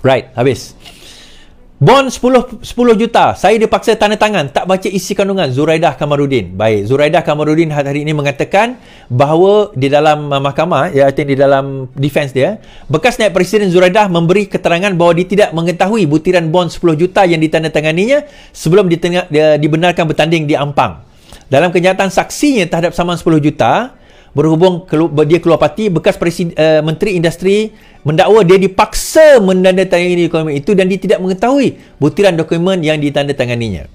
Right, habis. Bond 10 juta. Saya dipaksa tanda tangan. Tak baca isi kandungan. Zuraidah Kamarudin. Baik. Zuraidah Kamarudin hari ini mengatakan bahawa di dalam mahkamah, ya, I think di dalam defense dia, bekas naib presiden Zuraidah memberi keterangan bahawa dia tidak mengetahui butiran bond 10 juta yang ditandatanganinya sebelum dibenarkan bertanding di Ampang. Dalam kenyataan saksinya terhadap saman 10 juta, berhubung dia keluar parti, bekas Menteri Industri mendakwa dia dipaksa menandatangani dokumen itu dan dia tidak mengetahui butiran dokumen yang ditandatanganinya.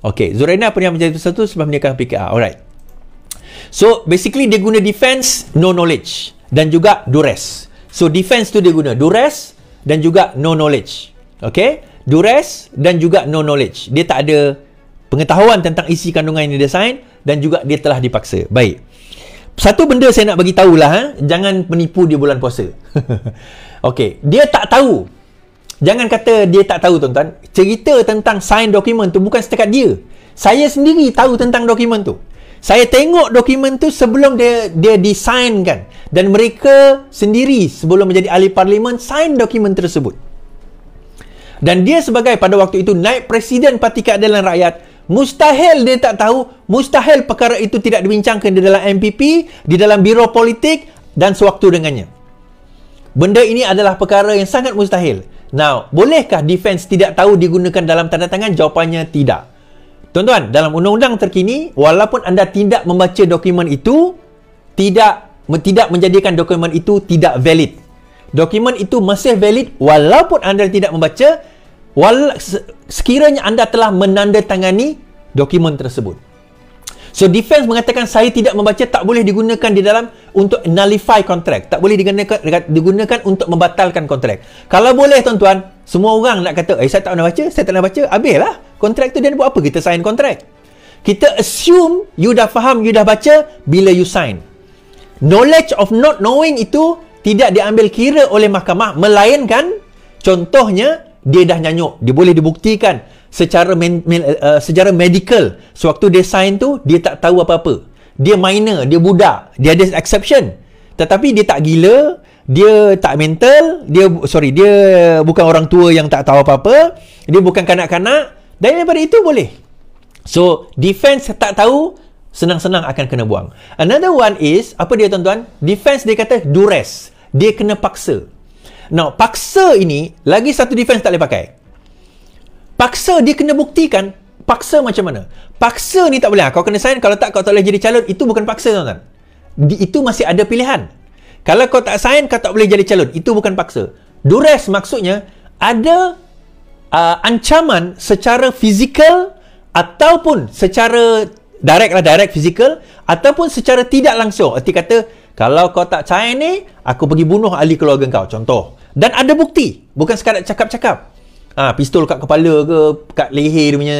Okey, Zuraina pernah menjadi satu sebab menyerahkan PKR. Alright. So, basically dia guna defense, no knowledge dan juga duress. So, defense tu dia guna duress dan juga no knowledge. Okey? Duress dan juga no knowledge. Dia tak ada pengetahuan tentang isi kandungan yang dia sign dan juga dia telah dipaksa. Baik. Satu benda saya nak bagi tahulah, jangan menipu di bulan puasa. Okey, dia tak tahu. Jangan kata dia tak tahu, tuan-tuan. Cerita tentang sign dokumen tu bukan setakat dia. Saya sendiri tahu tentang dokumen tu. Saya tengok dokumen tu sebelum dia disainkan, dan mereka sendiri sebelum menjadi ahli parlimen sign dokumen tersebut. Dan dia sebagai pada waktu itu naib presiden Parti Keadilan Rakyat, mustahil dia tak tahu, mustahil perkara itu tidak dibincangkan di dalam MPP, di dalam biro politik dan sewaktu dengannya. Benda ini adalah perkara yang sangat mustahil. Now, bolehkah defense tidak tahu digunakan dalam tanda tangan? Jawapannya tidak. Tuan-tuan, dalam undang-undang terkini, walaupun anda tidak membaca dokumen itu, tidak menjadikan dokumen itu tidak valid. Dokumen itu masih valid walaupun anda tidak membaca, sekiranya anda telah menandatangani dokumen tersebut. So, defense mengatakan saya tidak membaca tak boleh digunakan di dalam untuk nullify kontrak. Tak boleh digunakan untuk membatalkan kontrak. Kalau boleh, tuan-tuan, semua orang nak kata, saya tak pernah baca, saya tak pernah baca, habislah. Kontrak tu dia buat apa? Kita sign kontrak. Kita assume you dah faham, you dah baca bila you sign. Knowledge of not knowing itu tidak diambil kira oleh mahkamah, melainkan contohnya dia dah nyanyuk, dia boleh dibuktikan secara secara medical sewaktu dia sign tu dia tak tahu apa-apa, dia minor, dia budak, dia ada exception, tetapi dia tak gila, dia tak mental, dia bukan orang tua yang tak tahu apa-apa, dia bukan kanak-kanak, dan daripada itu boleh. So defense tak tahu, senang-senang akan kena buang. Another one is, apa dia, tuan-tuan? Defense dia kata duress, dia kena paksa. Now, paksa ini, lagi satu defense tak boleh pakai. Paksa, dia kena buktikan. Paksa macam mana? Paksa ni tak boleh. Kau kena sign, kalau tak, kau tak boleh jadi calon. Itu bukan paksa, tuan-tuan. Itu masih ada pilihan. Kalau kau tak sign, kau tak boleh jadi calon. Itu bukan paksa. Duress maksudnya, ada ancaman secara fizikal ataupun secara direct fizikal, ataupun secara tidak langsung. Arti kata, kalau kau tak sign ni, aku pergi bunuh ahli keluarga kau. Contoh. Dan ada bukti. Bukan sekadar cakap-cakap. Pistol kat kepala ke, kat leher dia punya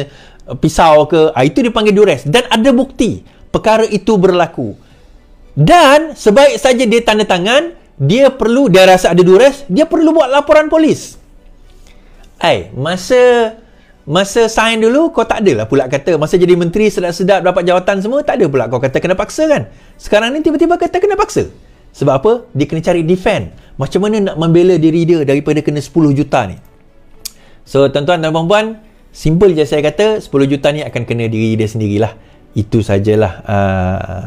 pisau ke. Itu dipanggil duress. Dan ada bukti. Perkara itu berlaku. Dan sebaik saja dia tanda tangan, dia rasa ada duress, dia perlu buat laporan polis. Masa sign dulu, kau tak adalah pula kata, masa jadi menteri sedap-sedap dapat jawatan semua, tak ada pula kau kata kena paksa kan. Sekarang ni tiba-tiba kata kena paksa. Sebab apa? Dia kena cari defend. Macam mana nak membela diri dia daripada kena 10 juta ni. So, tuan-tuan dan puan-puan, simple je saya kata, 10 juta ni akan kena diri dia sendirilah. Itu sajalah.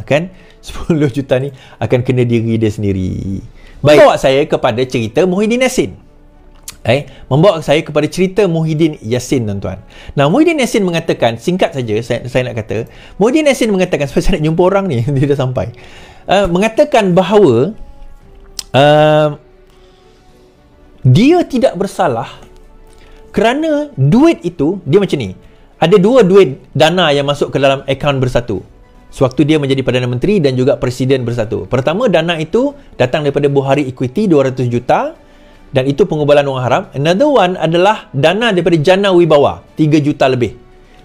Kan? 10 juta ni akan kena diri dia sendiri. Bawa saya kepada cerita Muhyiddin Yassin. Membawa saya kepada cerita Muhyiddin Yassin, tuan-tuan. Nah, Muhyiddin Yassin mengatakan, singkat saja saya nak kata, Muhyiddin Yassin mengatakan, sebab saya nak jumpa orang ni, dia dah sampai, mengatakan bahawa dia tidak bersalah kerana duit itu, dia macam ni, ada dua duit dana yang masuk ke dalam akaun bersatu sewaktu dia menjadi Perdana Menteri dan juga Presiden bersatu. Pertama, dana itu datang daripada Buhari Equity 200 juta, dan itu pengubalan wang haram. Another one adalah dana daripada Jana Wibawa, 3 juta lebih.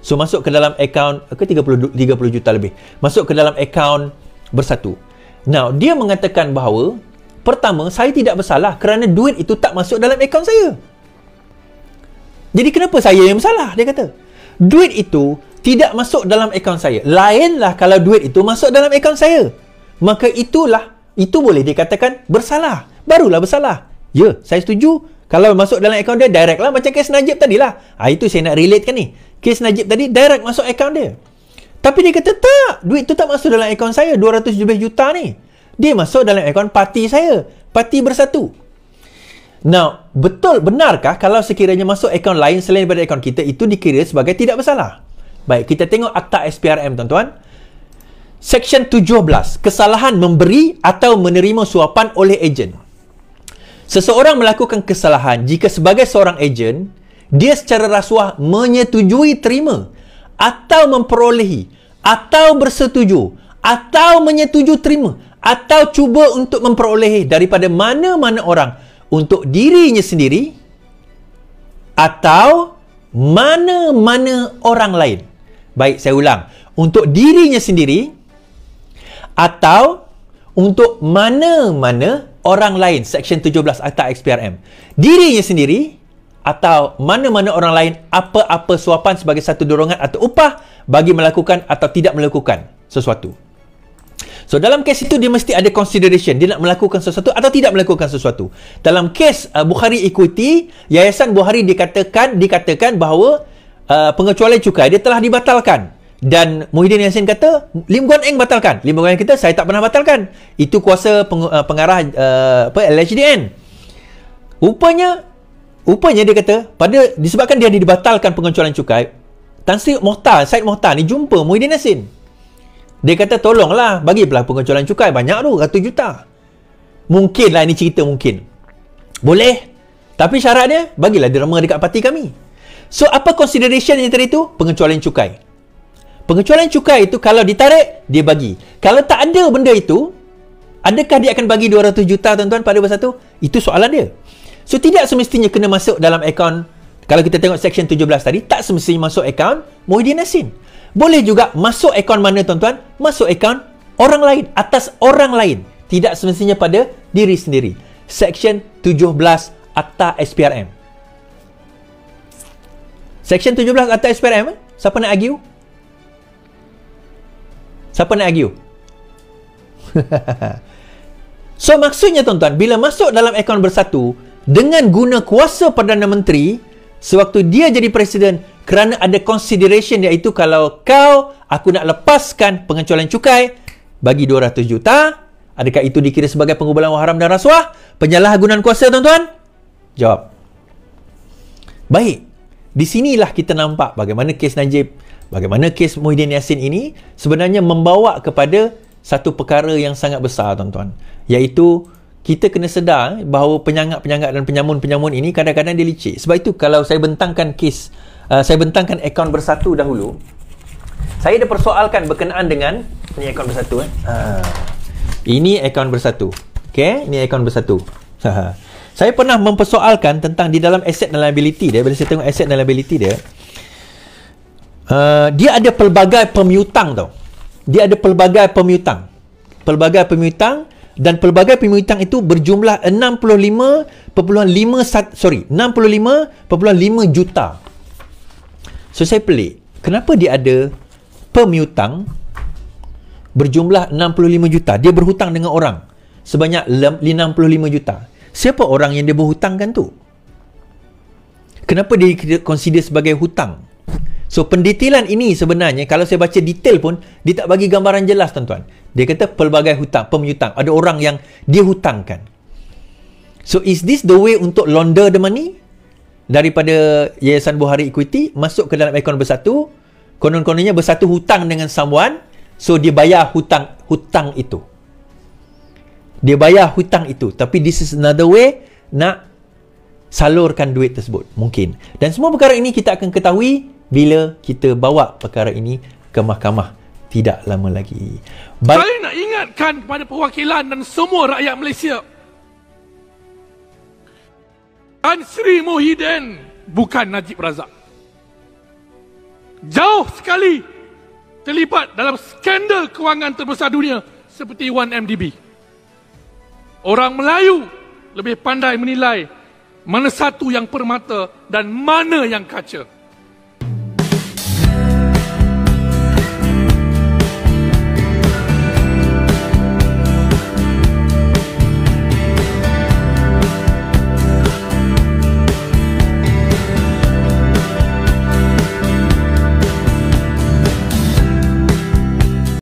So, masuk ke dalam akaun, 30 juta lebih. Masuk ke dalam akaun bersatu. Now, dia mengatakan bahawa, pertama, saya tidak bersalah kerana duit itu tak masuk dalam akaun saya. Jadi, kenapa saya yang bersalah? Dia kata, duit itu tidak masuk dalam akaun saya. Lainlah kalau duit itu masuk dalam akaun saya. Maka itu boleh dikatakan bersalah. Barulah bersalah. Ya, saya setuju Kalau masuk dalam akaun dia, direct lah. Macam kes Najib tadi lah. Itu saya nak relate kan ni. Kes Najib tadi, direct masuk akaun dia. Tapi dia kata, tak. Duit tu tak masuk dalam akaun saya. 217 juta ni. Dia masuk dalam akaun parti saya. Parti Bersatu. Now, betul, benarkah kalau sekiranya masuk akaun lain selain daripada akaun kita, itu dikira sebagai tidak bersalah? Baik, kita tengok Akta SPRM, tuan-tuan. Seksyen 17. Kesalahan memberi atau menerima suapan oleh ejen. Seseorang melakukan kesalahan jika sebagai seorang ejen, dia secara rasuah menyetujui terima atau memperolehi atau bersetuju atau menyetujui terima atau cuba untuk memperolehi daripada mana-mana orang untuk dirinya sendiri atau mana-mana orang lain. Baik, saya ulang. Untuk dirinya sendiri atau untuk mana-mana orang lain. Seksyen 17 Akta SPRM. Dirinya sendiri atau mana-mana orang lain, apa-apa suapan sebagai satu dorongan atau upah bagi melakukan atau tidak melakukan sesuatu. So, dalam kes itu dia mesti ada consideration. Dia nak melakukan sesuatu atau tidak melakukan sesuatu. Dalam kes Bukhari Equity, Yayasan Bukhari dikatakan bahawa pengecualian cukai dia telah dibatalkan. Dan Muhyiddin Yassin kata, Lim Guan Eng batalkan. Lim Guan Eng kata, saya tak pernah batalkan. Itu kuasa pengarah LHDN. Rupanya dia kata, disebabkan dia dibatalkan pengecualian cukai, Tan Sri Mohtar, Syed Mohtar ni jumpa Muhyiddin Yassin. Dia kata, tolonglah, bagilah pengecualian cukai. Banyak tu, ratus juta. Mungkinlah ini cerita mungkin. Boleh. Tapi syarat dia, bagilah derma dekat parti kami. So, apa consideration yang tadi tu? Pengecualian cukai. Pengecualian cukai itu kalau ditarik, dia bagi. Kalau tak ada benda itu, adakah dia akan bagi 200 juta tuan-tuan pada Bersatu? Itu soalan dia. So, tidak semestinya kena masuk dalam akaun. Kalau kita tengok Seksyen 17 tadi, tak semestinya masuk akaun Muhyiddin Yassin. Boleh juga masuk akaun mana tuan-tuan? Masuk akaun orang lain, atas orang lain. Tidak semestinya pada diri sendiri. Seksyen 17 Akta SPRM. Seksyen 17 Akta SPRM, siapa nak argue? Siapa nak argue? So, maksudnya tuan-tuan, bila masuk dalam akaun Bersatu dengan guna kuasa Perdana Menteri sewaktu dia jadi Presiden, kerana ada consideration, iaitu kalau aku nak lepaskan pengecualian cukai, bagi 200 juta, adakah itu dikira sebagai pengubulan wang haram dan rasuah? Penyalahgunaan kuasa, tuan-tuan? Jawab. Baik. Di sinilah kita nampak bagaimana kes Najib, bagaimana kes Muhyiddin Yassin ini sebenarnya membawa kepada satu perkara yang sangat besar, tuan-tuan. Iaitu, kita kena sedar bahawa penyangat-penyangat dan penyamun-penyamun ini kadang-kadang dia licik. Sebab itu, kalau saya bentangkan kes, saya bentangkan akaun Bersatu dahulu, saya dah persoalkan berkenaan dengan ini akaun Bersatu. Ini akaun Bersatu. Okay? Ini akaun Bersatu. Saya pernah mempersoalkan tentang di dalam asset dan liability dia. Bila saya tengok asset dan liability dia, dia ada pelbagai pemiutang tau. Dia ada pelbagai pemiutang. Pelbagai pemiutang, dan pelbagai pemiutang itu berjumlah 65.5 juta. So, saya pelik. Kenapa dia ada pemiutang berjumlah 65 juta? Dia berhutang dengan orang sebanyak 65 juta. Siapa orang yang dia berhutangkan tu? Kenapa dia consider sebagai hutang? So, pendetailan ini sebenarnya, kalau saya baca detail pun, dia tak bagi gambaran jelas, tuan-tuan. Dia kata pelbagai hutang, pemiutang. Ada orang yang dia hutangkan. So, is this the way untuk launder the money? Daripada Yayasan Bukhari Equity, masuk ke dalam akaun Bersatu, konon-kononnya Bersatu hutang dengan someone, so dia bayar hutang itu. Dia bayar hutang itu. Tapi this is another way nak salurkan duit tersebut. Mungkin. Dan semua perkara ini kita akan ketahui bila kita bawa perkara ini ke mahkamah tidak lama lagi. Saya nak ingatkan kepada perwakilan dan semua rakyat Malaysia, Tan Sri Muhyiddin bukan Najib Razak. Jauh sekali terlibat dalam skandal kewangan terbesar dunia seperti 1MDB. Orang Melayu lebih pandai menilai mana satu yang permata dan mana yang kaca.